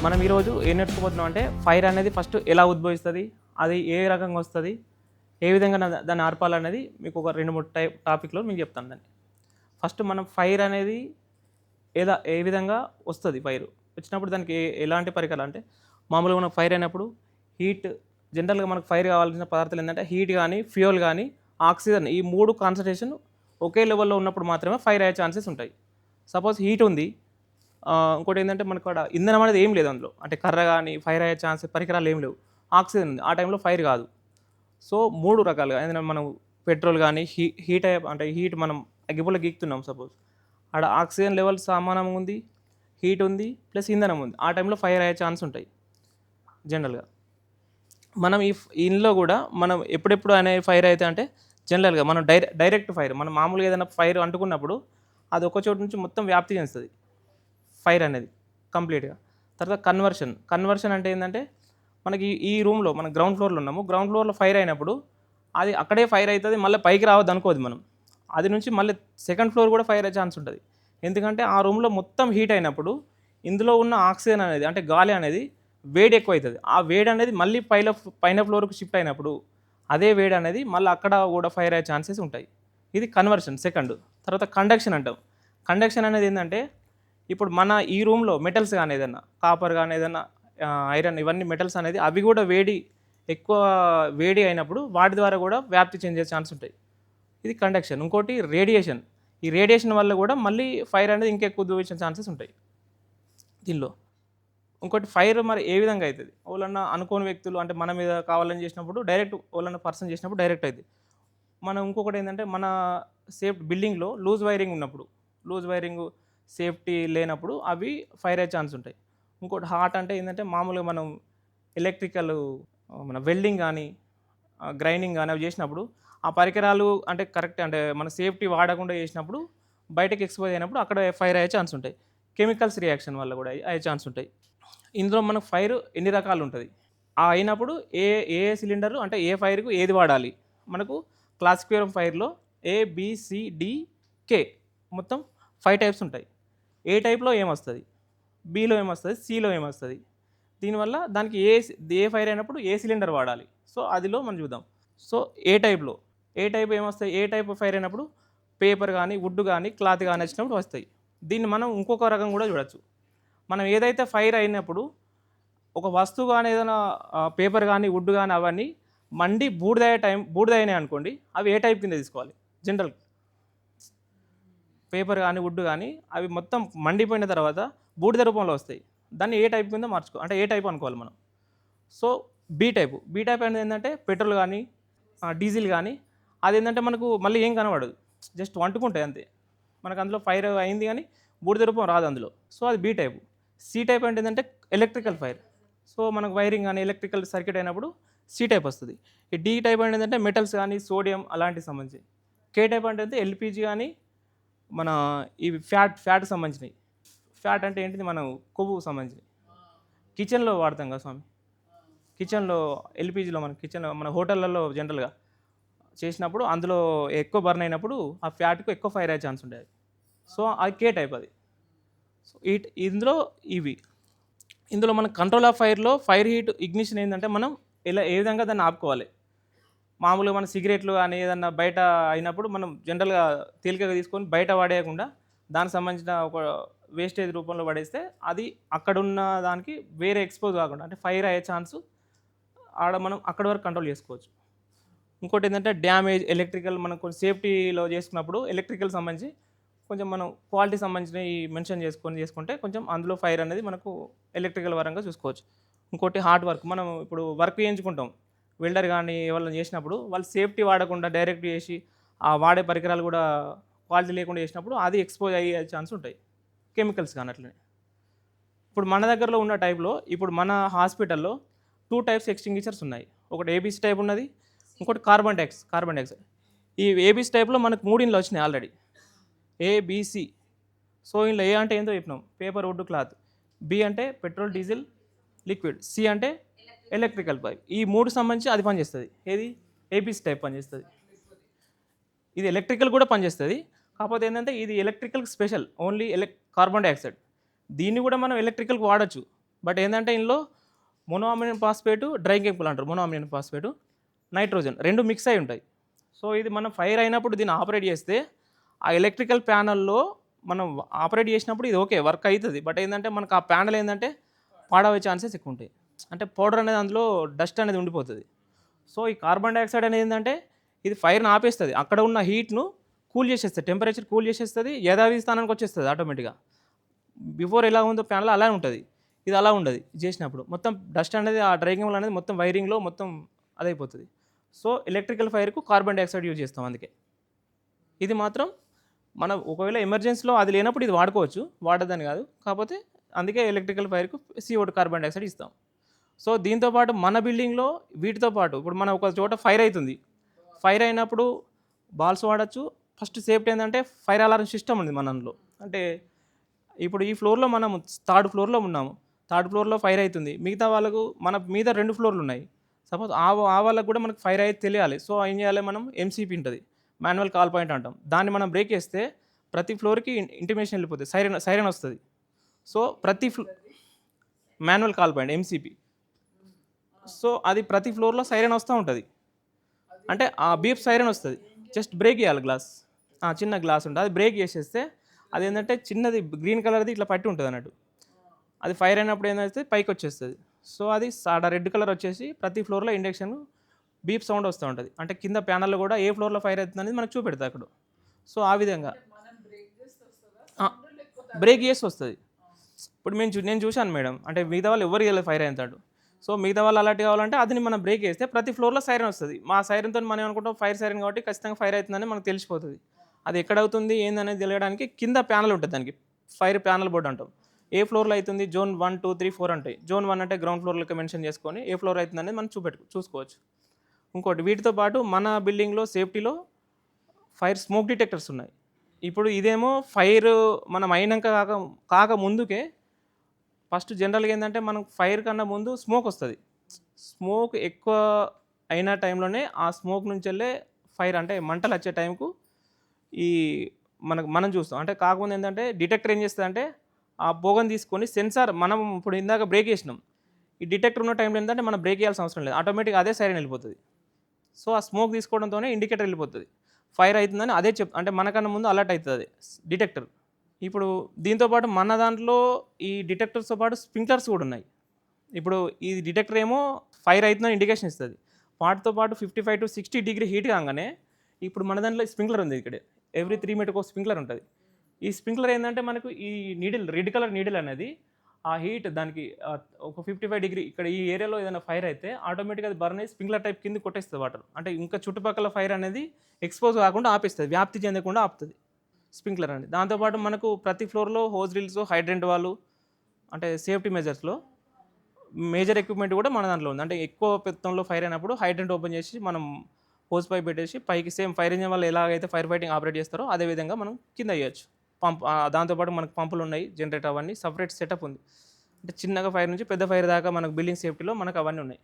మనం ఈరోజు ఏం నేర్చుకోబోతున్నాం అంటే ఫైర్ అనేది ఫస్ట్ ఎలా ఉద్భవిస్తుంది, అది ఏ రకంగా వస్తుంది, ఏ విధంగా దాన్ని ఆర్పాలనేది మీకు ఒక 2-3 టాపిక్లో మీకు చెప్తాను. దాన్ని ఫస్ట్ మనం ఫైర్ అనేది ఏ విధంగా వస్తుంది. ఫైర్ వచ్చినప్పుడు దానికి ఎలాంటి పరికరాలు అంటే మామూలుగా మనకు ఫైర్ అయినప్పుడు హీట్, జనరల్గా మనకు ఫైర్ కావాల్సిన పదార్థాలు ఏంటంటే హీట్ కానీ, ఫ్యూయల్ కానీ, ఆక్సిజన్, ఈ 3 కాన్సన్ట్రేషన్ ఒకే లెవెల్లో ఉన్నప్పుడు మాత్రమే ఫైర్ అయ్యే ఛాన్సెస్ ఉంటాయి. సపోజ్ హీట్ ఉంది, ఇంకోటి ఏంటంటే మనకు అక్కడ ఇంధనం అనేది ఏం లేదు అందులో, అంటే కర్ర కానీ ఫైర్ అయ్యే ఛాన్స్ పరికరాలు ఏం లేవు, ఆక్సిజన్ ఉంది, ఆ టైంలో ఫైర్ కాదు. సో 3 రకాలుగా ఏదైనా మనం పెట్రోల్ కానీ హీట్ అయ్యే అంటే హీట్ మనం అగ్గిపుల్ల గీక్తున్నాం సపోజ్, ఆడ ఆక్సిజన్ లెవెల్ సమానంగా ఉంది, హీట్ ఉంది, ప్లస్ ఇంధనం ఉంది, ఆ టైంలో ఫైర్ అయ్యే ఛాన్స్ ఉంటాయి. జనరల్గా మనం ఇంట్లో కూడా మనం ఎప్పుడెప్పుడు అనే ఫైర్ అయితే అంటే జనరల్గా మనం డైరెక్ట్ ఫైర్, మనం మామూలుగా ఏదైనా ఫైర్ అంటుకున్నప్పుడు అది ఒక చోటు నుంచి మొత్తం వ్యాప్తి చెందుతుంది ఫైర్ అనేది కంప్లీట్గా. తర్వాత కన్వర్షన్ అంటే ఏంటంటే మనకి ఈ రూమ్లో మనం గ్రౌండ్ ఫ్లోర్లో ఉన్నాము, గ్రౌండ్ ఫ్లోర్లో ఫైర్ అయినప్పుడు అది అక్కడే ఫైర్ అవుతుంది, మళ్ళీ పైకి రావద్దు అనుకోదు మనం, అది నుంచి మళ్ళీ సెకండ్ ఫ్లోర్ కూడా ఫైర్ అయ్యే ఛాన్స్ ఉంటుంది. ఎందుకంటే ఆ రూమ్లో మొత్తం హీట్ అయినప్పుడు ఇందులో ఉన్న ఆక్సిజన్ అనేది అంటే గాలి అనేది వేడి ఎక్కువ అవుతుంది, ఆ వేడి అనేది మళ్ళీ పైన ఫ్లోర్కి షిఫ్ట్ అయినప్పుడు అదే వేడి అనేది మళ్ళీ అక్కడ కూడా ఫైర్ అయ్యే ఛాన్సెస్ ఉంటాయి. ఇది కన్వర్షన్ సెకండ్. తర్వాత కండక్షన్ అంటాం. కండక్షన్ అనేది ఏంటంటే ఇప్పుడు మన ఈ రూమ్లో మెటల్స్ కానీ ఏదైనా కాపర్ కానీ ఏదైనా ఐరన్, ఇవన్నీ మెటల్స్ అనేది అవి కూడా ఎక్కువ వేడి అయినప్పుడు వాటి ద్వారా కూడా వ్యాప్తి చెందే ఛాన్స్ ఉంటాయి. ఇది కండక్షన్. ఇంకోటి రేడియేషన్. ఈ రేడియేషన్ వల్ల కూడా మళ్ళీ ఫైర్ అనేది ఇంకెక్కువ దూరించే ఛాన్సెస్ ఉంటాయి దీనిలో. ఇంకోటి ఫైర్ మరి ఏ విధంగా అవుతుంది, వాళ్ళన్నా అనుకోని వ్యక్తులు అంటే మన మీద కావాలని చేసినప్పుడు డైరెక్ట్, వాళ్ళన్న పర్సన్ చేసినప్పుడు డైరెక్ట్ అవుతుంది. మనం ఇంకొకటి ఏంటంటే మన బిల్డింగ్లో లూజ్ వైరింగ్ సేఫ్టీ లేనప్పుడు అవి ఫైర్ అయ్యే ఛాన్స్ ఉంటాయి. ఇంకోటి హాట్ అంటే ఏంటంటే మామూలుగా మనం ఎలక్ట్రికల్, మన వెల్డింగ్ కానీ గ్రైండింగ్ కానీ అవి చేసినప్పుడు ఆ పరికరాలు అంటే కరెక్ట్ అంటే మన సేఫ్టీ వాడకుండా చేసినప్పుడు బయటకు ఎక్స్పోజ్ అయినప్పుడు అక్కడ ఫైర్ అయ్యే ఛాన్స్ ఉంటాయి. కెమికల్స్ రియాక్షన్ వల్ల కూడా అయ్యే ఛాన్స్ ఉంటాయి. ఇందులో మనకు ఫైర్ ఎన్ని రకాలు ఉంటుంది, అయినప్పుడు ఏ ఏ సిలిండర్ అంటే ఏ ఫైర్కు ఏది వాడాలి, మనకు క్లాసిఫైర్ ఫైర్లో ABCDK మొత్తం 5 టైప్స్ ఉంటాయి. ఏ టైప్లో ఏమొస్తుంది, బిలో ఏమొస్తుంది, సిలో ఏమొస్తుంది, దీనివల్ల దానికి ఏ ఫైర్ అయినప్పుడు ఏ సిలిండర్ వాడాలి. సో అదిలో మనం చూద్దాం. సో ఏ టైప్ ఏమొస్తాయి, ఏ టైప్ ఫైర్ అయినప్పుడు పేపర్ కానీ, వుడ్ కానీ, క్లాత్ కానీ వచ్చినప్పుడు వస్తాయి. దీన్ని మనం ఇంకొక రకం కూడా చూడొచ్చు. మనం ఏదైతే ఫైర్ అయినప్పుడు ఒక వస్తువు కానీ ఏదైనా పేపర్ కానీ, వుడ్ కానీ అవన్నీ మండి బూడిదైనాయి అనుకోండి, అవి ఏ టైప్ కింద తీసుకోవాలి. జనరల్ పేపర్ కానీ, వుడ్ కానీ అవి మొత్తం మండిపోయిన తర్వాత బూడిద రూపంలో వస్తాయి, దాన్ని ఏ టైప్ కింద అంటే ఏ టైప్ అనుకోవాలి మనం. సో బీ టైప్ అనేది ఏంటంటే పెట్రోల్ కానీ, డీజిల్ కానీ, అది ఏంటంటే మనకు మళ్ళీ ఏం కనబడదు, జస్ట్ వంటుకుంటాయి అంతే, మనకు అందులో ఫైర్ అయింది కానీ బూడిద రూపం రాదు అందులో. సో అది బీ టైపు. సి టైప్ అంటే ఏంటంటే ఎలక్ట్రికల్ ఫైర్. సో మనకు వైరింగ్ కానీ ఎలక్ట్రికల్ సర్క్యూట్ అయినప్పుడు సి టైప్ వస్తుంది. ఈ డి టైప్ అంటే ఏంటంటే మెటల్స్ కానీ, సోడియం అలాంటివి సంబంధించి. కే టైప్ అంటే ఎల్పిజి కానీ, మన ఇవి ఫ్యాట్కి సంబంధించినవి. ఫ్యాట్ అంటే ఏంటిది, మనం కొవ్వు సంబంధించినవి, కిచెన్లో వాడతాం కదా స్వామి, కిచెన్లో ఎల్పిజిలో మన హోటళ్ళల్లో జనరల్గా చేసినప్పుడు అందులో ఎక్కువ బర్న్ అయినప్పుడు ఆ ఫ్యాట్కు ఎక్కువ ఫైర్ అయ్యే ఛాన్స్ ఉండేది. సో అది కే టైప్ అది. సో ఇందులో మన కంట్రోల్ ఆఫ్ ఫైర్లో ఫైర్ హీట్ ఇగ్నిషన్ ఏంటంటే మనం ఏ విధంగా దాన్ని ఆపుకోవాలి. మామూలుగా మన సిగరెట్లు కానీ ఏదన్నా బయట అయినప్పుడు మనం జనరల్గా తేలికగా తీసుకొని బయట పడేయకుండా దానికి సంబంధించిన ఒక వేస్టేజ్ రూపంలో పడేస్తే అది అక్కడున్న దానికి వేరే ఎక్స్పోజ్ కాకుండా అంటే ఫైర్ అయ్యే ఛాన్స్ మనం అక్కడి వరకు కంట్రోల్ చేసుకోవచ్చు. ఇంకోటి ఏంటంటే డ్యామేజ్ ఎలక్ట్రికల్, మనం కొంచెం సేఫ్టీలో చేసుకున్నప్పుడు ఎలక్ట్రికల్ సంబంధించి కొంచెం మనం క్వాలిటీ సంబంధించినవి మెన్షన్ చేసుకుంటే కొంచెం అందులో ఫైర్ అనేది మనకు ఎలక్ట్రికల్ పరంగా చూసుకోవచ్చు. ఇంకోటి హార్డ్ వర్క్, మనం ఇప్పుడు వర్క్ చేయించుకుంటాం, వెల్డర్ కానీ ఎవరైనా చేసినప్పుడు వాళ్ళు సేఫ్టీ వాడకుండా డైరెక్ట్ చేసి ఆ వాడే పరికరాలు కూడా క్వాలిటీ లేకుండా చేసినప్పుడు అది ఎక్స్పోజ్ అయ్యే ఛాన్స్ ఉంటాయి, కెమికల్స్ కానీ అట్లనే. ఇప్పుడు మన దగ్గరలో ఉన్న టైప్లో ఇప్పుడు మన హాస్పిటల్లో 2 టైప్స్ ఎక్స్టింగ్విషర్స్ ఉన్నాయి. ఒకటి ఏబీసీ టైప్ ఉన్నది, ఇంకోటి కార్బన్ డైఆక్సైడ్. ఈ ఏబీసీ టైప్లో మనకు 3 ఇండ్లు వచ్చినాయి ఆల్రెడీ, ఏబిసి. సో ఇందులో ఏ అంటే ఏంటో చెప్పినాం, పేపర్, వుడ్, క్లాత్. బి అంటే పెట్రోల్, డీజిల్, లిక్విడ్. సి అంటే ఎలక్ట్రికల్ పైప్. ఈ 3 సంబంధించి అది పనిచేస్తుంది. ఏది, ఏబీసీ టైప్ పనిచేస్తుంది. ఇది ఎలక్ట్రికల్ కూడా పనిచేస్తుంది, కాకపోతే ఏంటంటే ఇది electrical special, only carbon dioxide. దీన్ని కూడా మనం ఎలక్ట్రికల్కి వాడచ్చు, బట్ ఏంటంటే ఇందులో మోనోఅమినం ఫాస్ఫేట్, డ్రై కెమికల్ అంటారు. మోనోఅమినం ఫాస్ఫేట్, నైట్రోజన్ 2 మిక్స్ అయి ఉంటాయి. సో ఇది మనం ఫైర్ అయినప్పుడు దీన్ని ఆపరేట్ చేస్తే ఆ ఎలక్ట్రికల్ ప్యానల్లో మనం ఆపరేట్ చేసినప్పుడు ఇది ఓకే వర్క్ అవుతుంది. బట్ ఏంటంటే మనకు ఆ ప్యానల్ ఏంటంటే పాడవే ఛాన్సెస్ ఎక్కువ ఉంటాయి. అంటే పౌడర్ అనేది అందులో డస్ట్ అనేది ఉండిపోతుంది. సో ఈ కార్బన్ డైఆక్సైడ్ అనేది ఏంటంటే ఇది ఫైర్ని ఆపేస్తుంది. అక్కడ ఉన్న హీట్ను కూల్ చేసేస్తుంది, టెంపరేచర్ కూల్ చేసేస్తుంది, యథావిధి స్థానానికి వచ్చేస్తుంది ఆటోమేటిక్గా. బిఫోర్ ఎలా ఉందో ప్యానల్ అలానే ఉంటుంది, ఇది అలా ఉండదు. చేసినప్పుడు మొత్తం డస్ట్ అనేది ఆ డ్రై కెమికల్ అనేది మొత్తం వైరింగ్లో మొత్తం అదైపోతుంది. సో ఎలక్ట్రికల్ ఫైర్కు కార్బన్ డైఆక్సైడ్ యూజ్ చేస్తాం. అందుకే ఇది మాత్రం మనం ఒకవేళ ఎమర్జెన్సీలో అది లేనప్పుడు ఇది వాడుకోవచ్చు, వాడదని కాదు. కాకపోతే అందుకే ఎలక్ట్రికల్ ఫైర్కు CO2 కార్బన్ డైఆక్సైడ్ ఇస్తాం. సో దీంతోపాటు మన బిల్డింగ్లో వీటితో పాటు ఇప్పుడు మనం ఒక చోట ఫైర్ అవుతుంది, ఫైర్ అయినప్పుడు బాల్స్ వాడచ్చు. ఫస్ట్ సేఫ్టీ ఏంటంటే ఫైర్ అలారం సిస్టమ్ ఉంది మనంలో. అంటే ఇప్పుడు ఈ ఫ్లోర్లో మనం 3rd ఫ్లోర్లో ఉన్నాము, 3rd ఫ్లోర్లో ఫైర్ అవుతుంది. మిగతా వాళ్ళకు మన మీద 2 ఫ్లోర్లు ఉన్నాయి. సపోజ్ ఆ వాళ్ళకు కూడా మనకు ఫైర్ అయితే తెలియాలి. సో ఏం చేయాలి, మనం MCP ఉంటుంది, మాన్యువల్ కాల్ పాయింట్ అంటాం. దాన్ని మనం బ్రేక్ చేస్తే ప్రతి ఫ్లోర్కి ఇంటిమేషన్ వెళ్ళిపోతుంది, సైరన్ వస్తుంది. సో ప్రతి manual call point MCP. So అది ప్రతి ఫ్లోర్లో సైరన్ వస్తూ ఉంటుంది. అంటే ఆ బీప్ సైరన్ వస్తుంది. జస్ట్ బ్రేక్ చేయాలి గ్లాస్, చిన్న గ్లాస్ ఉంటుంది, అది బ్రేక్ చేసేస్తే అది ఏంటంటే చిన్నది గ్రీన్ కలర్ది ఇట్లా పట్టి ఉంటుంది అన్నట్టు. అది ఫైర్ అయినప్పుడు ఏంటంటే పైకి వచ్చేస్తుంది. సో అది సాడా రెడ్ కలర్ వచ్చేసి ప్రతి ఫ్లోర్లో ఇండక్షన్ బీప్ సౌండ్ వస్తూ ఉంటుంది. అంటే కింద ప్యానల్లో కూడా ఏ ఫ్లోర్లో ఫైర్ అవుతుంది అనేది మనకు చూపెడతాయి అక్కడ. సో ఆ విధంగా బ్రేక్ చేసి వస్తుంది. ఇప్పుడు నేను చూశాను మేడం, అంటే మిగతా వాళ్ళు ఎవరు వెళ్ళి ఫైర్ అవుతాడు. సో మిగతా వాళ్ళు అలర్ట్ కావాలంటే అది మనం బ్రేక్ చేస్తే ప్రతి ఫ్లోర్లో సైరన్ వస్తుంది. మా సైరన్తో మనం ఏమనుకుంటాం, ఫైర్ సైరన్ కాబట్టి ఖచ్చితంగా ఫైర్ అవుతుందని మనకు తెలిసిపోతుంది. అది ఎక్కడ అవుతుంది ఏందనేది తెలియడానికి కింద ప్యానల్ ఉంటుంది, దానికి ఫైర్ ప్యానల్ బోర్డు అంటాం. ఏ ఫ్లోర్లో అవుతుంది, జోన్ 1, 2, 3, 4 ఉంటాయి. జోన్ 1 అంటే గ్రౌండ్ ఫ్లోర్లకి మెన్షన్ చేసుకొని ఏ ఫ్లోర్ అవుతుంది అనేది మనం చూసుకోవచ్చు. ఇంకోటి వీటితో పాటు మన బిల్డింగ్లో సేఫ్టీలో ఫైర్ స్మోక్ డిటెక్టర్స్ ఉన్నాయి. ఇప్పుడు ఇదేమో ఫైర్ మనం అయినాక కాక ముందుకే ఫస్ట్ జనరల్గా ఏంటంటే మనం ఫైర్ కన్నా ముందు స్మోక్ వస్తుంది. స్మోక్ ఎక్కువ అయిన టైంలోనే ఆ స్మోక్ నుంచి వెళ్ళే ఫైర్ అంటే మంటలు వచ్చే టైంకు ఈ మనం చూస్తాం. అంటే కాకుండా ఏంటంటే డిటెక్టర్ ఏం చేస్తుంది అంటే ఆ పొగను తీసుకొని సెన్సార్, మనం ఇప్పుడు ఇందాక బ్రేక్ చేసినాం, ఈ డిటెక్టర్ ఉన్న టైంలో ఏంటంటే మనం బ్రేక్ చేయాల్సిన అవసరం లేదు, ఆటోమేటిక్గా అదే సైరన్ వెళ్ళిపోతుంది. సో ఆ స్మోక్ తీసుకోవడంతోనే ఇండికేటర్ వెళ్ళిపోతుంది, ఫైర్ అవుతుందని అదే అంటే మనకన్నా ముందు అలర్ట్ అవుతుంది డిటెక్టర్. ఇప్పుడు దీంతోపాటు మన దాంట్లో ఈ డిటెక్టర్స్తో పాటు స్ప్రింక్లర్స్ కూడా ఉన్నాయి. ఇప్పుడు ఈ డిటెక్టర్ ఏమో ఫైర్ అవుతుందని ఇండికేషన్ ఇస్తుంది. వాటితో పాటు 55 to 60 డిగ్రీ హీట్ కాగానే ఇప్పుడు మన దాంట్లో స్ప్రింక్లర్ ఉంది. ఇక్కడ ఎవ్రీ 3 మీటర్కి ఒక స్ప్రింక్లర్ ఉంటుంది. ఈ స్ప్రింక్లర్ ఏంటంటే మనకు ఈ నీడిల్, రెడ్ కలర్ నీడిల్ అనేది ఆ హీట్ దానికి ఒక 55 డిగ్రీ ఇక్కడ ఈ ఏరియాలో ఏదైనా ఫైర్ అయితే ఆటోమేటిక్గా అది బర్న్ అయ్యి స్ప్రింక్లర్ టైప్ కింద కొట్టేస్తుంది వాటర్. అంటే ఇంకా చుట్టుపక్కల ఫైర్ అనేది ఎక్స్పోజ్ కాకుండా ఆపేస్తుంది, వ్యాప్తి చెందకుండా ఆపుతుంది స్ప్రింక్లర్ అనేది. దాంతోపాటు మనకు ప్రతి ఫ్లోర్లో హోజ్ డ్రిల్స్, హైడ్రెంట్ వాళ్ళు, అంటే సేఫ్టీ మెజర్స్లో మేజర్ ఎక్విప్మెంట్ కూడా మన దాంట్లో ఉంది. అంటే ఎక్కువ పెత్తంలో ఫైర్ అయినప్పుడు హైడ్రెంట్ ఓపెన్ చేసి మనం హోజ్ పైప్ పెట్టేసి పైకి సేమ్ ఫైర్ ఇంజిన్ వాళ్ళు ఎలాగైతే ఫైర్ ఫైటింగ్ ఆపరేట్ చేస్తారో అదే విధంగా మనం కింద వేయచ్చు. పంప్, దాంతోపాటు మనకు పంపులు ఉన్నాయి, జనరేటర్, అవన్నీ సపరేట్ సెటప్ ఉంది. అంటే చిన్నగా ఫైర్ నుంచి పెద్ద ఫైర్ దాకా మనకు బిల్డింగ్ సేఫ్టీలో మనకు అవన్నీ ఉన్నాయి.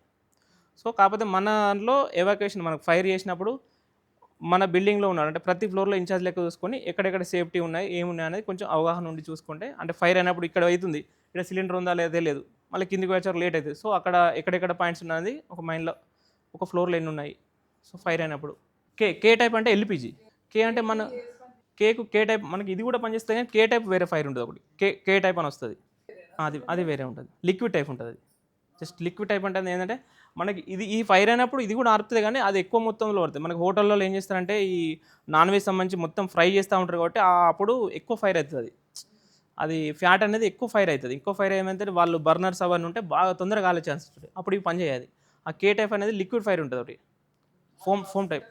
సో కాకపోతే మన దాంట్లో ఎవాక్యుయేషన్ మనకు ఫైర్ చేసినప్పుడు మన బిల్డింగ్లో ఉన్నారు అంటే ప్రతి ఫ్లోర్లో ఇన్ఛార్జ్ లెక్క చూసుకొని ఎక్కడెక్కడ సేఫ్టీ ఉన్నాయి, ఏమున్నాయి అనేది కొంచెం అవగాహన ఉండి చూసుకుంటే, అంటే ఫైర్ అయినప్పుడు ఇక్కడ అవుతుంది, ఇక్కడ సిలిండర్ ఉందా లేదా లేదు, మళ్ళీ కిందికి వచ్చారు లేట్ అవుతుంది. సో అక్కడ ఎక్కడెక్కడ పాయింట్స్ ఉన్నది ఒక మైండ్లో, ఒక ఫ్లోర్లో ఎన్ని ఉన్నాయి. సో ఫైర్ అయినప్పుడు కే టైప్ అంటే LPG. కే అంటే మన కే టైప్ మనకి ఇది కూడా పనిచేస్తుంది, కానీ కే టైప్ వేరే ఫైర్ ఉంటుంది ఒకటి, కే టైప్ అని వస్తుంది, అది వేరే ఉంటుంది. లిక్విడ్ టైప్ ఉంటుంది. జస్ట్ లిక్విడ్ టైప్ అంటే ఏంటంటే మనకి ఈ ఫైర్ అయినప్పుడు ఇది కూడా ఆరుతుంది, కానీ అది ఎక్కువ మొత్తంలో పడుతుంది. మనకి హోటల్లో ఏం చేస్తారంటే ఈ నాన్ వెజ్ సంబంధించి మొత్తం ఫ్రై చేస్తూ ఉంటారు కాబట్టి అప్పుడు ఎక్కువ ఫైర్ అవుతుంది. అది ఫ్యాట్ అనేది ఎక్కువ ఫైర్ అవుతుంది. ఎక్కువ ఫైర్ ఏమైతే వాళ్ళు బర్నర్స్ అవన్నీ ఉంటే బాగా తొందరగా కాలే ఛాన్సెస్ ఉంటుంది. అప్పుడు ఇవి పని చేయాలి. ఆ కే టైప్ అనేది లిక్విడ్ ఫైర్ ఉంటుంది ఒకటి, ఫోమ్ టైప్.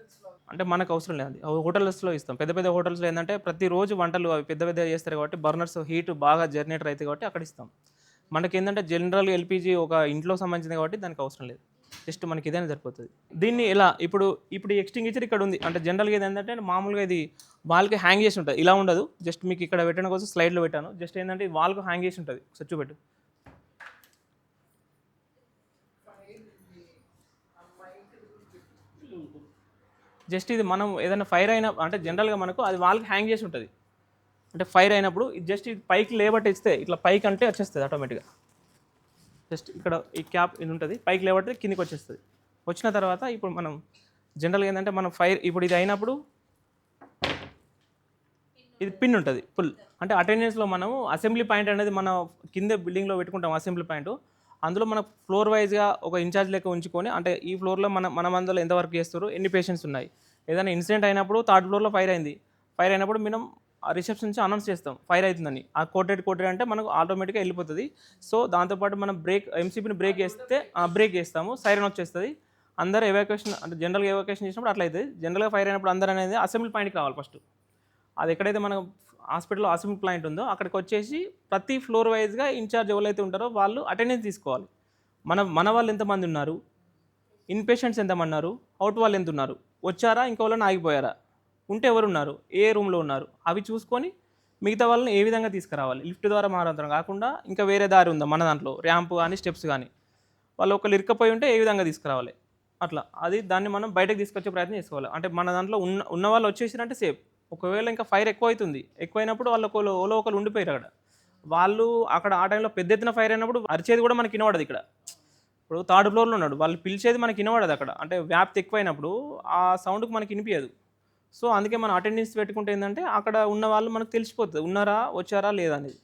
అంటే మనకు అవసరం లేదు, హోటల్స్లో ఇస్తాం. పెద్ద పెద్ద హోటల్స్లో ఏంటంటే ప్రతిరోజు వంటలు అవి పెద్ద పెద్ద చేస్తారు కాబట్టి బర్నర్స్ హీట్ బాగా జనరేటర్ అవుతాయి కాబట్టి అక్కడ ఇస్తాం. మనకి ఏంటంటే జనరల్ LPG ఒక ఇంట్లో సంబంధించింది కాబట్టి దానికి అవసరం లేదు, జస్ట్ మనకి ఇదైనా సరిపోతుంది. దీన్ని ఎలా ఇప్పుడు ఎక్స్టింగ్విషర్ ఇక్కడ ఉంది. అంటే జనరల్గా ఇది ఏంటంటే మామూలుగా ఇది వాల్కి హ్యాంగ్ చేసి ఉంటుంది, ఇలా ఉండదు. జస్ట్ మీకు ఇక్కడ పెట్టడం కోసం స్లైడ్లో పెట్టాను. జస్ట్ ఏంటంటే వాల్కు హ్యాంగ్ చేసి ఉంటుంది. ఒకసారి చూపెట్టు. జస్ట్ ఇది మనం ఏదైనా ఫైర్ అయినా అంటే జనరల్గా మనకు అది వాల్కి హ్యాంగ్ చేసి ఉంటుంది. అంటే ఫైర్ అయినప్పుడు జస్ట్ ఇది పైకి లేబట్టి ఇస్తే ఇట్లా పైకి అంటే వచ్చేస్తుంది ఆటోమేటిక్గా. జస్ట్ ఇక్కడ ఈ క్యాప్ ఇది ఉంటుంది, పైకి లేవడితే కిందికి వచ్చేస్తుంది. వచ్చిన తర్వాత ఇప్పుడు మనం జనరల్గా ఏంటంటే మనం ఫైర్ ఇప్పుడు ఇది అయినప్పుడు ఇది పిన్ ఉంటుంది ఫుల్. అంటే అటెండెన్స్లో మనము అసెంబ్లీ పాయింట్ అనేది మన కింద బిల్డింగ్లో పెట్టుకుంటాం అసెంబ్లీ పాయింట్. అందులో మన ఫ్లోర్ వైజ్గా ఒక ఇన్ఛార్జ్ లెక్క ఉంచుకొని, అంటే ఈ ఫ్లోర్లో మన మందులో ఎంతవరకు చేస్తారు, ఎన్ని పేషెంట్స్ ఉన్నాయి, ఏదైనా ఇన్సిడెంట్ అయినప్పుడు థర్డ్ ఫ్లోర్లో ఫైర్ అయింది, ఫైర్ అయినప్పుడు మనం రిసెప్షన్ నుంచి అనౌన్స్ చేస్తాం ఫైర్ అవుతుందని. ఆ కోటెడ్ అంటే మనకు ఆటోమేటిక్గా వెళ్ళిపోతుంది. సో దాంతోపాటు మనం ఎంసీపీని బ్రేక్ చేస్తాము, సైరన్ వచ్చేస్తుంది. అందరూ ఎవాక్యుయేషన్, అంటే జనరల్గా ఎవాక్యుయేషన్ చేసినప్పుడు అట్లా అవుతుంది. జనరల్గా ఫైర్ అయినప్పుడు అందరూ అనేది అసెంబ్లీ పాయింట్కి రావాలి ఫస్ట్. అది ఎక్కడైతే మన హాస్పిటల్లో అసెంబ్లీ పాయింట్ ఉందో అక్కడికి వచ్చేసి ప్రతి ఫ్లోర్ వైజ్గా ఇన్ఛార్జ్ ఎవరైతే ఉంటారో వాళ్ళు అటెండెన్స్ తీసుకోవాలి. మన వాళ్ళు ఎంతమంది ఉన్నారు, ఇన్ పేషెంట్స్ ఎంతమంది ఉన్నారు, అవుట్ వాళ్ళు ఎంత ఉన్నారు, వచ్చారా ఇంకా వాళ్ళని ఆగిపోయారా, ఉంటే ఎవరు ఉన్నారు, ఏ రూమ్లో ఉన్నారు, అవి చూసుకొని మిగతా వాళ్ళని ఏ విధంగా తీసుకురావాలి. లిఫ్ట్ ద్వారా మారంతరం కాకుండా ఇంకా వేరే దారి ఉందా మన దాంట్లో, ర్యాంప్ కానీ స్టెప్స్ కానీ, వాళ్ళు ఒకళ్ళు ఇరుక్కపోయి ఉంటే ఏ విధంగా తీసుకురావాలి. అట్లా దాన్ని మనం బయటకు తీసుకొచ్చే ప్రయత్నం చేసుకోవాలి. అంటే మన దాంట్లో ఉన్న వాళ్ళు వచ్చేసినంటే సేఫ్. ఒకవేళ ఇంకా ఫైర్ ఎక్కువైనప్పుడు వాళ్ళు ఒకరు ఉండిపోయారు అక్కడ. వాళ్ళు అక్కడ ఆ టైంలో పెద్ద ఎత్తున ఫైర్ అయినప్పుడు అరిచేది కూడా మనకి వినపడదు. ఇక్కడ ఇప్పుడు థర్డ్ ఫ్లోర్లో ఉన్నాడు, వాళ్ళు పిలిచేది మనకి వినపడదు అక్కడ. అంటే వ్యాప్తి ఎక్కువైనప్పుడు ఆ సౌండ్కి మనకి వినిపించదు. సో అందుకే మనం అటెండెన్స్ పెట్టుకుంటే ఏంటంటే అక్కడ ఉన్న వాళ్ళు మనకు తెలిసిపోతుంది ఉన్నారా వచ్చారా లేదా అనేది.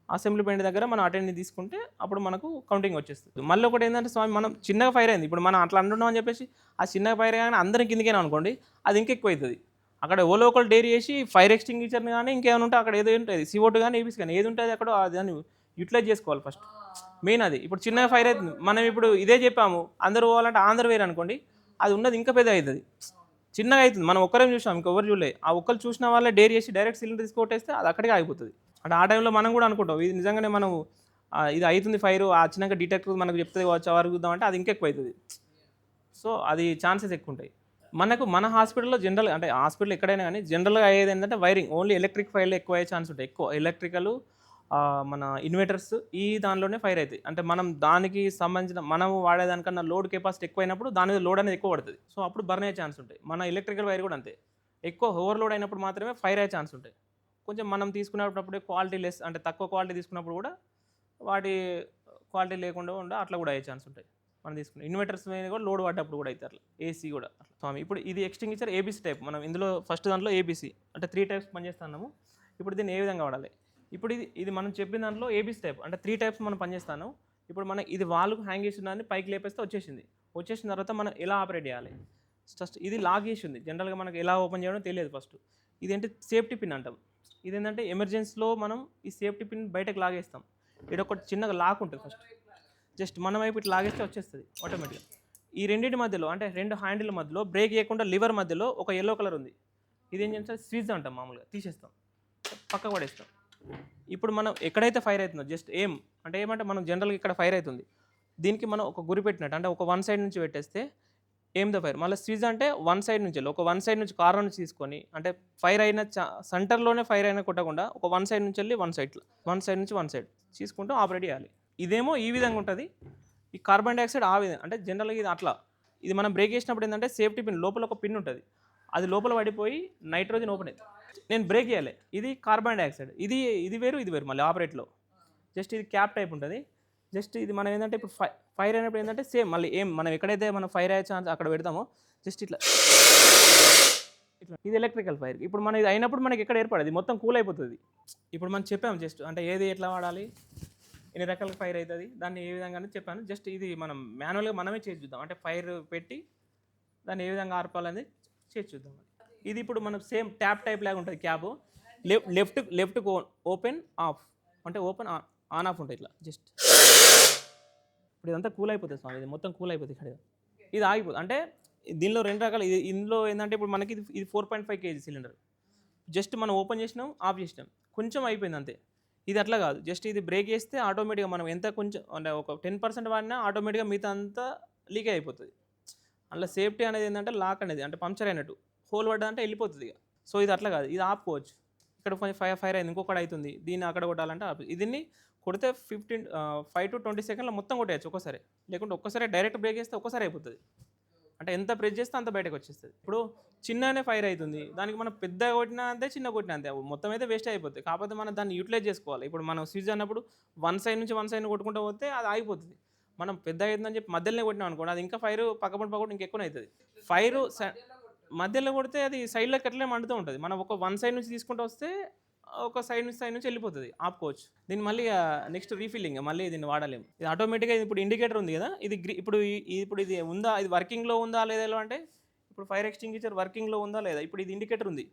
అసెంబ్లీ పాయింట్ దగ్గర మనం అటెండెన్స్ తీసుకుంటే అప్పుడు మనకు కౌంటింగ్ వచ్చేస్తుంది. మళ్ళీ ఒకటి ఏంటంటే స్వామి, మనం చిన్నగా ఫైర్ అయింది, ఇప్పుడు మనం అట్లా అంటున్నాం అని చెప్పేసి ఆ చిన్నగా ఫైర్ కానీ అందరం కిందికైనా అనుకోండి, అది ఇంకెక్కువ అవుతుంది. అక్కడ ఓలో ఒకళ్ళు డైరీ చేసి ఫైర్ ఎక్స్టింగ్విషర్ని కానీ ఇంకేమైనా ఉంటే అక్కడ ఏదో ఉంటుంది, CO2 కానీ ఏబీసీ కానీ ఏది ఉంటుంది అక్కడ దాన్ని యూటిలైజ్ చేసుకోవాలి ఫస్ట్. మెయిన్ అది. ఇప్పుడు చిన్నగా ఫైర్ అవుతుంది, మనం ఇప్పుడు ఇదే చెప్పాము అందరూ పోవాలంటే ఆంధ్ర వేరు అనుకోండి, అది ఉన్నది ఇంకా పెద్ద అవుతుంది. చిన్నగా అవుతుంది, మనం ఒక్కరేం చూసాం ఇంకొకరు చూడలే. ఆ ఒక్కరు చూసిన వాళ్ళే డైరీ చేసి డైరెక్ట్ సిలిండర్ తీసుకొట్టేస్తే అది అక్కడికే ఆగిపోతుంది. అంటే ఆ టైంలో మనం కూడా అనుకుంటాం ఇది నిజంగానే మనం ఇది అవుతుంది ఫైర్, వచ్చినాక డిటెక్టర్ మనకు చెప్తుంది వచ్చే వరకు చూద్దామంటే అది ఇంకెక్కువ అవుతుంది. సో అది ఛాన్సెస్ ఎక్కువ ఉంటాయి. మన హాస్పిటల్లో జనరల్, అంటే హాస్పిటల్ ఎక్కడైనా కానీ జనరల్గా అయ్యేది ఏంటంటే వైరింగ్ ఓన్లీ ఎలక్ట్రిక్ ఫైర్లో ఎక్కువ అయ్యే ఛాన్స్ ఉంటాయి. ఎక్కువ ఎలక్ట్రికల్, మన ఇన్వర్టర్స్ ఈ దానిలోనే ఫైర్ అవుతాయి. అంటే మనం దానికి సంబంధించిన మనం వాడేదానికన్నా లోడ్ కెపాసిటీ ఎక్కువైనప్పుడు దాని మీద లోడ్ అనేది ఎక్కువ పడుతుంది. సో అప్పుడు బర్న్ అయ్యే ఛాన్స్ ఉంటాయి. మన ఎలక్ట్రికల్ వైర్ కూడా అంతే, ఎక్కువ ఓవర్లోడ్ అయినప్పుడు మాత్రమే ఫైర్ అయ్యే ఛాన్స్ ఉంటాయి. కొంచెం మనం తీసుకునేటప్పుడు క్వాలిటీ లెస్, అంటే తక్కువ క్వాలిటీ తీసుకున్నప్పుడు కూడా వాటి క్వాలిటీ లేకుండా అట్లా కూడా అయ్యే ఛాన్స్ ఉంటాయి. మనం తీసుకున్న ఇన్వర్టర్స్ మీద కూడా లోడ్ పడ్డప్పుడు కూడా అవుతారు, అట్లా ఏసీ కూడా అట్లా. స్వామి ఇప్పుడు ఇది ఎక్స్టింగ్విషర్ ఏబీసీ టైప్. మనం ఇందులో ఫస్ట్ దాంట్లో ఏబీసీ అంటే 3 టైప్స్ పనిచేస్తున్నాము. ఇప్పుడు దీన్ని ఏ విధంగా వాడాలి, ఇప్పుడు ఇది మనం చెప్పిన దాంట్లో ఏబీసీ టైప్ అంటే 3 టైప్స్ మనం పనిచేస్తాను. ఇప్పుడు మనం ఇది వాళ్ళకు హ్యాంగ్ చేసిన దాన్ని పైకి లేపేస్తే వచ్చేసిన తర్వాత మనం ఎలా ఆపరేట్ చేయాలి. ఫస్ట్ ఇది లాక్ చేసి ఉంది, జనరల్గా మనకు ఎలా ఓపెన్ చేయడం తెలియదు ఫస్ట్. ఇదేంటి సేఫ్టీ పిన్ అంటాం. ఇదేంటంటే ఎమర్జెన్సీలో మనం ఈ సేఫ్టీ పిన్ బయటకు లాగేస్తాం. ఇక్కడ ఒక చిన్నగా లాక్ ఉంటుంది, ఫస్ట్ జస్ట్ మన వైపు ఇట్లా లాగేస్తే వచ్చేస్తుంది ఆటోమేటిక్గా. ఈ రెండింటి మధ్యలో అంటే 2 హ్యాండిల్ మధ్యలో బ్రేక్ చేయకుండా లివర్ మధ్యలో ఒక ఎల్లో కలర్ ఉంది, ఇదేం చేస్తే స్విచ్ అంటాం. మామూలుగా తీసేస్తాం, పక్కకు పడేస్తాం. ఇప్పుడు మనం ఎక్కడైతే ఫైర్ అవుతుందో జస్ట్ ఏమంటే మనం జనరల్గా ఇక్కడ ఫైర్ అవుతుంది, దీనికి మనం ఒక గురి పెట్టినట్టు అంటే ఒక 1 సైడ్ నుంచి పెట్టేస్తే ద ఫైర్. మళ్ళీ స్విచ్ అంటే 1 సైడ్ నుంచి ఒక 1 సైడ్ నుంచి కార్నర్ నుంచి తీసుకొని, అంటే ఫైర్ అయిన సెంటర్లోనే ఫైర్ అయినా కొట్టకుండా ఒక 1 సైడ్ నుంచి వెళ్ళి 1 సైడ్ నుంచి 1 సైడ్ తీసుకుంటూ ఆపరేట్ చేయాలి. ఇదేమో ఈ విధంగా ఉంటుంది, ఈ కార్బన్ డైఆక్సైడ్ ఆ విధంగా. అంటే జనరల్గా ఇది అట్లా. ఇది మనం బ్రేక్ చేసినప్పుడు ఏంటంటే సేఫ్టీ పిన్ లోపల ఒక పిన్ ఉంటుంది, అది లోపల పడిపోయి నైట్రోజన్ ఓపెన్ అవుతుంది. నేను బ్రేక్ చేయాలి. ఇది కార్బన్ డైఆక్సైడ్, ఇది వేరు మళ్ళీ ఆపరేట్లో. జస్ట్ ఇది క్యాప్ టైప్ ఉంటుంది. జస్ట్ ఇది మనం ఏంటంటే ఇప్పుడు ఫైర్ అయినప్పుడు ఏంటంటే సేమ్ మళ్ళీ మనం ఎక్కడైతే మనం ఫైర్ అయ్యే ఛాన్స్ అక్కడ పెడతామో జస్ట్ ఇట్లా ఇది ఎలక్ట్రికల్ ఫైర్. ఇప్పుడు మనం ఇది అయినప్పుడు మనకి ఎక్కడ ఏర్పడదు, మొత్తం కూల్ అయిపోతుంది. ఇప్పుడు మనం చెప్పాము జస్ట్ అంటే ఏది ఎట్లా వాడాలి, ఎన్ని రకాల ఫైర్ అవుతుంది, దాన్ని ఏ విధంగా చెప్పాను. జస్ట్ ఇది మనం మాన్యువల్గా మనమే చేసి చూద్దాం, అంటే ఫైర్ పెట్టి దాన్ని ఏ విధంగా ఆర్పాలని చేసి చూద్దాం. ఇది ఇప్పుడు మనం సేమ్ ట్యాప్ టైప్ లాగా ఉంటుంది క్యాబ్. లెఫ్ట్ ఓపెన్ ఆఫ్ అంటే ఓపెన్ ఆన్ ఆఫ్ ఉంటుంది ఇట్లా. జస్ట్ ఇప్పుడు ఇదంతా కూల్ అయిపోతుంది స్వామి, ఇది మొత్తం కూల్ అయిపోతుంది. ఇక్కడ ఇది ఆగిపోతుంది. అంటే దీనిలో 2 రకాలు. ఇందులో ఏంటంటే ఇప్పుడు మనకి ఇది 4.5 kg సిలిండర్. జస్ట్ మనం ఓపెన్ చేసినాం, ఆఫ్ చేసినాం, కొంచెం అయిపోయింది అంతే. ఇది అట్లా కాదు, జస్ట్ ఇది బ్రేక్ చేస్తే ఆటోమేటిక్గా మనం ఎంత కొంచెం అంటే ఒక 10% వాడినా ఆటోమేటిక్గా మిగతా అంతా లీక్ అయిపోతుంది. అందులో సేఫ్టీ అనేది ఏంటంటే లాక్ అనేది అంటే పంక్చర్ అయినట్టు హోల్ పడ్డా వెళ్ళిపోతుంది ఇక. సో ఇది అట్లా కాదు, ఇది ఆపుకోవచ్చు. ఇక్కడ ఫైర్ అయింది, ఇంకొకటి అవుతుంది, దీన్ని అక్కడ కొట్టాలంటే దీన్ని కొడితే 5 to 20 సెకండ్లో మొత్తం కొట్టేయచ్చు ఒక్కసారి. లేకుంటే ఒక్కసారి డైరెక్ట్ బ్రేక్ చేస్తే ఒక్కసారి అయిపోతుంది. అంటే ఎంత ప్రెస్ చేస్తే అంత బయటకు వచ్చేస్తుంది. ఇప్పుడు చిన్ననే ఫైర్ అవుతుంది, దానికి మనం పెద్ద కొట్టినా అంతే, చిన్న కొట్టినా అంతే, మొత్తం అయితే వేస్ట్ అయిపోతుంది. కాకపోతే మనం దాన్ని యూటిలైజ్ చేసుకోవాలి. ఇప్పుడు మనం స్విచ్ అన్నప్పుడు 1 సైడ్ నుంచి 1 సైడ్ కొట్టుకుంటూ పోతే అది ఆగిపోతుంది. మనం పెద్ద అయిందని చెప్పి మధ్యలోనే కొట్టినాం అనుకోండి, అది ఇంకా ఫైర్ పక్కపడి ఇంకెక్కువ అవుతుంది. ఫైర్ మధ్యలో కొడితే అది సైడ్లోకి ఎట్లే మండుతూ ఉంటుంది. మనం ఒక వన్ సైడ్ నుంచి తీసుకుంటూ వస్తే ఒక సైడ్ నుంచి వెళ్ళిపోతుంది, ఆపుకోవచ్చు. దీన్ని మళ్ళీ నెక్స్ట్ రీఫిల్లింగ్ మళ్ళీ దీన్ని వాడలేము. ఇది ఆటోమేటిక్గా ఇప్పుడు ఇండికేటర్ ఉంది కదా, ఇది ఇప్పుడు ఇది ఉందా, ఇది వర్కింగ్లో ఉందా లేదా అంటే ఇప్పుడు ఫైర్ ఎక్స్టింగ్విషర్ వర్కింగ్లో ఉందా లేదా. ఇప్పుడు ఇది ఇండికేటర్ ఉంది,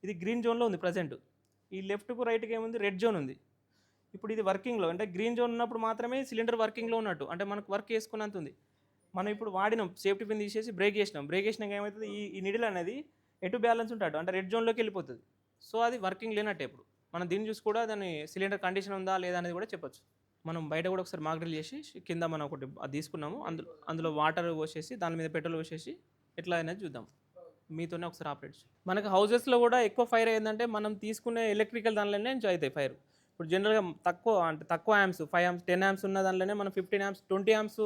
ఇది గ్రీన్ జోన్లో ఉంది ప్రజెంట్. ఈ లెఫ్ట్కు రైట్కి ఏముంది, రెడ్ జోన్ ఉంది. ఇప్పుడు ఇది వర్కింగ్లో, అంటే గ్రీన్ జోన్ ఉన్నప్పుడు మాత్రమే సిలిండర్ వర్కింగ్లో ఉన్నట్టు, అంటే మనకు వర్క్ చేసుకున్నంత ఉంది. మనం ఇప్పుడు వాడినాం, సేఫ్టీ పిన్ తీసేసి బ్రేక్ చేసినాక ఏమవుతుంది, ఈ నిడిల్ అనేది ఎటు బ్యాలెన్స్ ఉంటాడు, అంటే రెడ్ జోన్లోకి వెళ్ళిపోతుంది. సో అది వర్కింగ్ లేనట్టే. ఇప్పుడు మనం దీన్ని చూసి కూడా దాని సిలిండర్ కండిషన్ ఉందా లేదా అనేది కూడా చెప్పొచ్చు. మనం బయట కూడా ఒకసారి మాక్ డ్రిల్ చేసి కింద మనం ఒకటి అది తీసుకున్నాము, అందులో వాటర్ పోసేసి దాని మీద పెట్రోల్ పోసేసి ఎట్లా అనేది చూద్దాం. మీతోనే ఒకసారి ఆపరేట్. మనకు హౌజెస్లో కూడా ఎక్కువ ఫైర్ అయ్యిందంటే మనం తీసుకునే ఎలక్ట్రికల్ దానిలోనే అవుతాయి ఫైర్. ఇప్పుడు జనరల్గా తక్కువ యాంప్స్ 5 amps 10 amps ఉన్న దానిలోనే మనం 15 amps 20 amps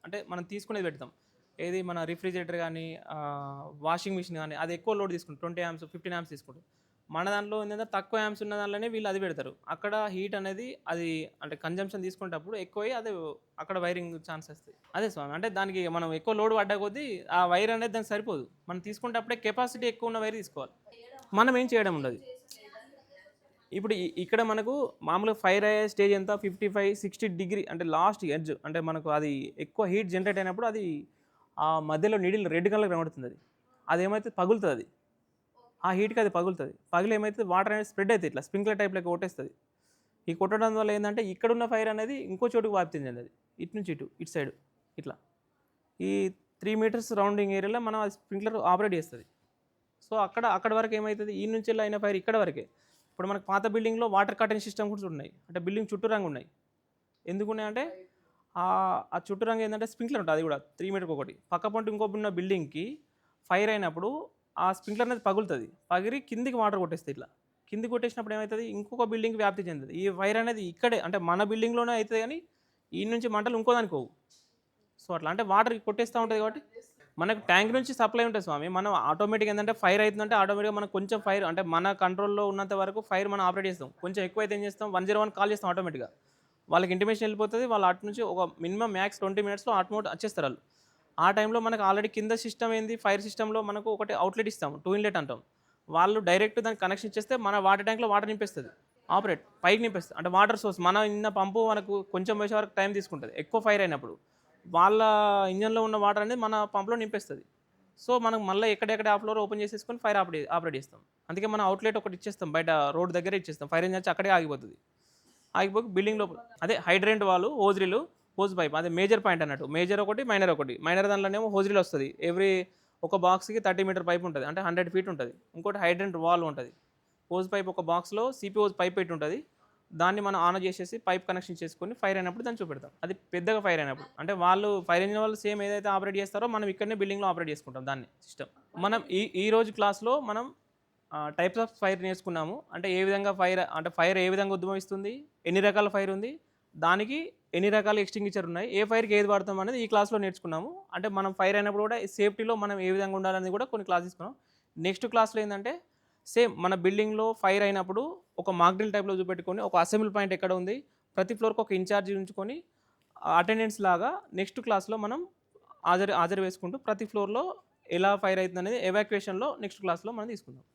అంటే మనం తీసుకునేది పెడతాం. ఏది మన రిఫ్రిజిరేటర్ కానీ వాషింగ్ మిషన్ కానీ అది ఎక్కువ లోడ్ తీసుకుంటాం, 20 amps 15 amps తీసుకుంటాం. మన దాంట్లో ఏంటంటే తక్కువ యాంప్స్ ఉన్న దానిలోనే వీళ్ళు అది పెడతారు. అక్కడ హీట్ అనేది అది అంటే కన్జంప్షన్ తీసుకునేటప్పుడు ఎక్కువ అది అక్కడ వైరింగ్ ఛాన్స్ వస్తాయి. అదే స్వామి, అంటే దానికి మనం ఎక్కువ లోడ్ పడ్డా కొద్దీ ఆ వైర్ అనేది దానికి సరిపోదు. మనం తీసుకునేటప్పుడే కెపాసిటీ ఎక్కువ ఉన్న వైర్ తీసుకోవాలి. మనం ఏం చేయడం ఉండదు. ఇప్పుడు ఇక్కడ మనకు మామూలుగా ఫైర్ అయ్యే స్టేజ్ ఎంత 55-60 డిగ్రీ, అంటే లాస్ట్ ఎడ్జ్, అంటే మనకు అది ఎక్కువ హీట్ జనరేట్ అయినప్పుడు అది ఆ మధ్యలో నీడిల్ రెడ్ కలర్ కనబడుతుంది. అది ఏమైతే పగులుతుంది, అది ఆ హీట్కి అది పగులుతుంది. పగిలి ఏమైతే వాటర్ అనేది స్ప్రెడ్ అవుతుంది, ఇట్లా స్ప్రింక్లర్ టైప్లోకి కొట్టేస్తుంది. ఈ కొట్టడం వల్ల ఏంటంటే ఇక్కడున్న ఫైర్ అనేది ఇంకో చోటుకు వ్యాప్తింది. అది ఇటు నుంచి ఇటు సైడ్ ఇట్లా ఈ 3 meters సరౌండింగ్ ఏరియాలో మనం అది స్ప్రింక్లర్ ఆపరేట్ చేస్తుంది. సో అక్కడ వరకు ఏమవుతుంది, ఈ నుంచి అయిన ఫైర్ ఇక్కడ వరకే. ఇప్పుడు మనకు పాత బిల్డింగ్లో వాటర్ కటింగ్ సిస్టమ్ కూడా ఉన్నాయి, అంటే బిల్డింగ్ చుట్టూ రంగు ఉన్నాయి. ఎందుకున్నాయంటే ఆ చుట్టూ రంగు ఏంటంటే స్ప్రింక్లర్ ఉంటుంది, అది కూడా 3 meter ఒకటి. పక్క పంట ఇంకో ఉన్న బిల్డింగ్కి ఫైర్ అయినప్పుడు ఆ స్ప్రింక్లర్ అనేది పగులుతుంది, పగిలి కిందికి వాటర్ కొట్టేస్తుంది. ఇట్లా కిందికి కొట్టేసినప్పుడు ఏమవుతుంది, ఇంకొక బిల్డింగ్కి వ్యాప్తి చెందుతుంది. ఈ ఫైర్ అనేది ఇక్కడే, అంటే మన బిల్డింగ్లోనే అవుతుంది, కానీ ఈ నుంచి మంటలు ఇంకో దానికి పోవు. సో అట్లా అంటే వాటర్ కొట్టేస్తూ ఉంటుంది. కాబట్టి మనకు ట్యాంక్ నుంచి సప్లై ఉంటుంది స్వామి. మనం ఆటోమేటిక్ ఏంటంటే ఫైర్ అవుతుందంటే ఆటోమేటిక్గా మనకు కొంచెం ఫైర్, అంటే మన కంట్రోల్లో ఉన్నంత వరకు ఫైర్ మనం ఆపరేట్ చేస్తాం. కొంచెం ఎక్కువ అయితే ఏం చేస్తాం, 101 కాల్ చేస్తాం ఆటోమేటిక్గా. వాళ్ళకి ఇంటిమేషన్ వెళ్ళిపోతుంది. వాళ్ళు అటు నుంచి ఒక మినిమం మ్యాక్స్ 20 minutesలో ఆటోమేటిక్ వచ్చేస్తారు వాళ్ళు. ఆ టైంలో మనకు ఆల్రెడీ కింద సిస్టమ్ ఏంది, ఫైర్ సిస్టంలో మనకు ఒకటి అవుట్లెట్ ఇస్తాం, 2 inlet అంటాం. వాళ్ళు డైరెక్ట్ దానికి కనెక్షన్ ఇచ్చేస్తే మన వాటర్ ట్యాంక్లో వాటర్ నింపేస్తుంది, ఆపరేట్ పైకి నింపేస్తుంది. అంటే వాటర్ సోర్స్ మన ఇన్న పంపు మనకు కొంచెం వేసే వరకు టైం తీసుకుంటుంది. ఎక్కువ ఫైర్ అయినప్పుడు వాళ్ళ ఇంజన్లో ఉన్న వాటర్ అనేది మన పంపులో నింపేస్తుంది. సో మనం మళ్ళీ ఎక్కడెక్కడ ఆ ఫ్లోర్ ఓపెన్ చేసేసుకొని ఫైర్ ఆపరేట్ చేస్తాం. అందుకే మనం అవుట్లెట్ ఒకటి ఇచ్చేస్తాం, బయట రోడ్ దగ్గర ఇచ్చేస్తాం. ఫైర్ ఇంజన్ అక్కడే ఆగిపోతుంది. ఆగిపోయి బిల్డింగ్ లోపల అదే హైడ్రెంట్ వాళ్ళు, హోజ్రీలు, హోజ్ పైప్, అదే మేజర్ పాయింట్ అన్నట్టు. మేజర్ ఒకటి, మైనర్ ఒకటి. మైనర్ దాంట్లోనేమో హోజ్రీలు వస్తుంది. ఎవ్రీ ఒక బాక్స్కి 30 meter పైప్ ఉంటుంది, అంటే 100 feet ఉంటుంది. ఇంకోటి హైడ్రెంట్ వాల్ ఉంటుంది. హోజ్ పైప్ ఒక బాక్స్లో సిపి హోజ్ పైప్ పెట్టి ఉంటుంది. దాన్ని మనం ఆన్ చేసేసి పైప్ కనెక్షన్ చేసుకొని ఫైర్ అయినప్పుడు దాన్ని చూపెడతాం. అది పెద్దగా ఫైర్ అయినప్పుడు, అంటే వాళ్ళు ఫైర్ ఇంజిన్ వాళ్ళు సేమ్ ఏదైతే ఆపరేట్ చేస్తారో మనం ఇక్కడనే బిల్డింగ్లో ఆపరేట్ చేసుకుంటాం దాన్ని సిస్టమ్. మనం ఈ రోజు క్లాస్లో మనం టైప్స్ ఆఫ్ ఫైర్ నేర్చుకున్నాము. అంటే ఏ విధంగా ఫైర్ ఏ విధంగా ఉద్భవిస్తుంది, ఎన్ని రకాల ఫైర్ ఉంది, దానికి ఎన్ని రకాల ఎక్స్టింగ్విషర్ ఉన్నాయి, ఏ ఫైర్కి ఏది వాడతాం అనేది ఈ క్లాస్లో నేర్చుకున్నాము. అంటే మనం ఫైర్ అయినప్పుడు కూడా సేఫ్టీలో మనం ఏ విధంగా ఉండాలనేది కూడా కొన్ని క్లాస్ తీసుకున్నాం. నెక్స్ట్ క్లాస్లో ఏంటంటే సేమ్ మన బిల్డింగ్లో ఫైర్ అయినప్పుడు ఒక మాక్ డ్రిల్ టైప్లో చూపెట్టుకొని ఒక అసెంబ్లీ పాయింట్ ఎక్కడ ఉంది, ప్రతి ఫ్లోర్కి ఒక ఇన్ఛార్జ్ ఉంచుకొని అటెండెన్స్ లాగా నెక్స్ట్ క్లాస్లో మనం హాజరు వేసుకుంటూ ప్రతి ఫ్లోర్లో ఎలా ఫైర్ అవుతుంది అనేది ఎవాక్యుయేషన్లో నెక్స్ట్ క్లాస్లో మనం తీసుకుందాం.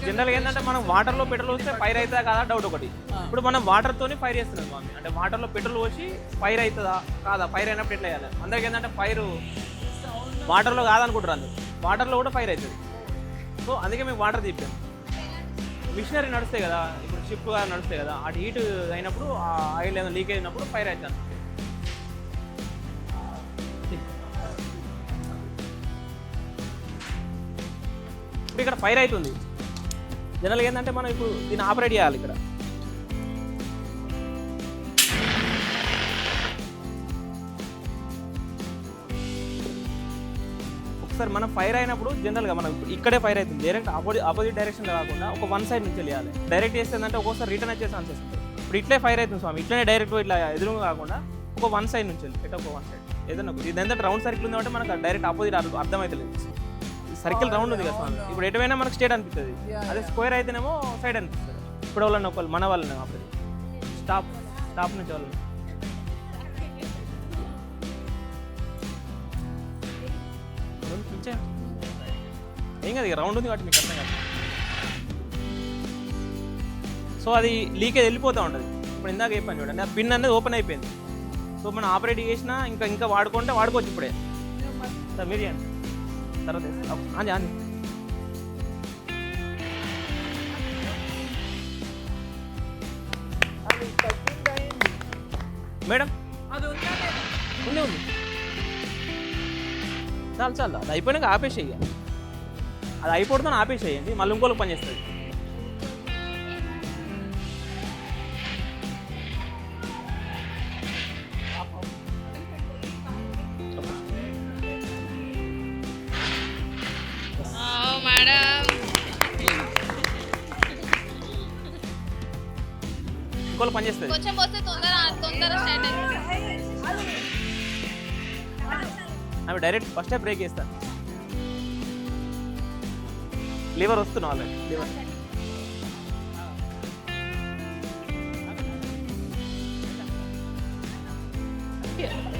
జనరల్గా ఏంటంటే మనం వాటర్లో పెట్రోల్ వస్తే ఫైర్ అవుతుందా కాదా డౌట్ ఒకటి. ఇప్పుడు మనం వాటర్తోనే ఫైర్ చేస్తున్నాం స్వామి. అంటే వాటర్లో పెట్రోల్ పోసి ఫైర్ అవుతుందా కాదా, ఫైర్ అయినప్పుడు ఎట్లా చేయాలి. అందరికీ ఏంటంటే ఫైర్ వాటర్లో కాదనుకుంటారు, అందరు వాటర్లో కూడా ఫైర్ అవుతుంది. సో అందుకే మేము వాటర్ తీపాం. మిషనరీ నడుస్తాయి కదా, ఇప్పుడు షిప్ నడుస్తాయి కదా, అటు హీట్ అయినప్పుడు ఆ ఆయిల్ ఏదైనా లీక్ అయినప్పుడు ఫైర్ అవుతుంది. ఇప్పుడు ఇక్కడ ఫైర్ అవుతుంది. జనరల్గా ఏంటంటే మనం ఇప్పుడు దీన్ని ఆపరేట్ చేయాలి. ఇక్కడ ఒకసారి మనం ఫైర్ అయినప్పుడు జనరల్గా మనం ఇక్కడే ఫైర్ అవుతుంది. డైరెక్ట్ ఆపోజిట్ డైరెక్షన్లో కాకుండా ఒక వన్ సైడ్ నుంచి వెళ్ళాలి. డైరెక్ట్ చేస్తుందంటే ఒక్కోసారి రిటర్న్ వచ్చే ఛాన్స్ వస్తుంది. ఇప్పుడు ఇట్లే ఫైర్ అవుతుంది స్వామి, ఇట్లనే డైరెక్ట్ ఇట్లా ఎదురుగా కాకుండా ఒక వన్ సైడ్ నుంచి వెళ్ళి ఒక వన్ సైడ్ ఏదైనా ఇదంతా రౌండ్ సర్కిల్ ఉందంటే మనకు డైరెక్ట్ ఆపోజిట్ అర్థమవుతలేదు. సర్కిల్ రౌండ్ ఉంది కదా స్వామి, ఇప్పుడు ఎటువైనా మనకు స్ట్రేట్ అనిపిస్తుంది. అదే స్క్వేర్ అయితేనేమో సైడ్ అనిపిస్తుంది. ఇప్పుడు వాళ్ళని మన వాళ్ళని ఆపరేట్ స్టాప్ నుంచి వాళ్ళు ఏం కాదు, ఇక రౌండ్ ఉంది కాబట్టి మీకు అర్థం కాదు. సో అది లీకేజ్ వెళ్ళిపోతూ ఉంటుంది. ఇప్పుడు ఇందాక చెప్పాను చూడండి, ఆ పిన్ అనేది ఓపెన్ అయిపోయింది. సో మనం ఆపరేట్ చేసినా ఇంకా వాడుకోవచ్చు ఇప్పుడే. సార్ మీరు చేయండి తర్వాత అంది అంది మేడం ఉంది చాలు అది అయిపోయినాక ఆపేసేయ, అది అయిపోతుందని ఆపేసేయండి, మళ్ళీ ఇంకోళ్ళకి పని చేస్తుంది. ఇంకోళ్ళు పని చేస్తుంది. అవి డైరెక్ట్ ఫస్ట్ బ్రేక్ చేస్తాను. లివర్ వస్తున్నా వాళ్ళకి లివర్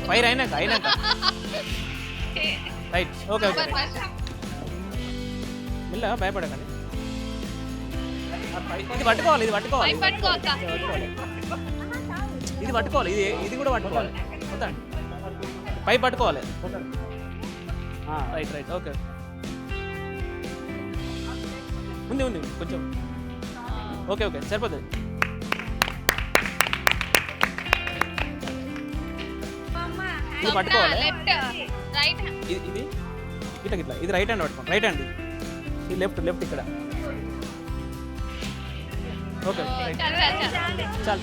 ఫైర్ అయినాక రైట్. ఓకే మెల్లగా భయపడకండి. ఇది పట్టుకోవాలి ఇది కూడా పట్టుకోవాలి. పైప్ పట్టుకోవాలి. Right okay. ఉంది కొంచెం. ఓకే సరిపోతుంది. ఇది పట్టుకోవాలి. ఇది ఇట్లా ఇది రైట్ హ్యాండ్ పట్టుకోండి. రైట్ హ్యాండ్ ఇది లెఫ్ట్ ఇక్కడ. ఓకే చాలు.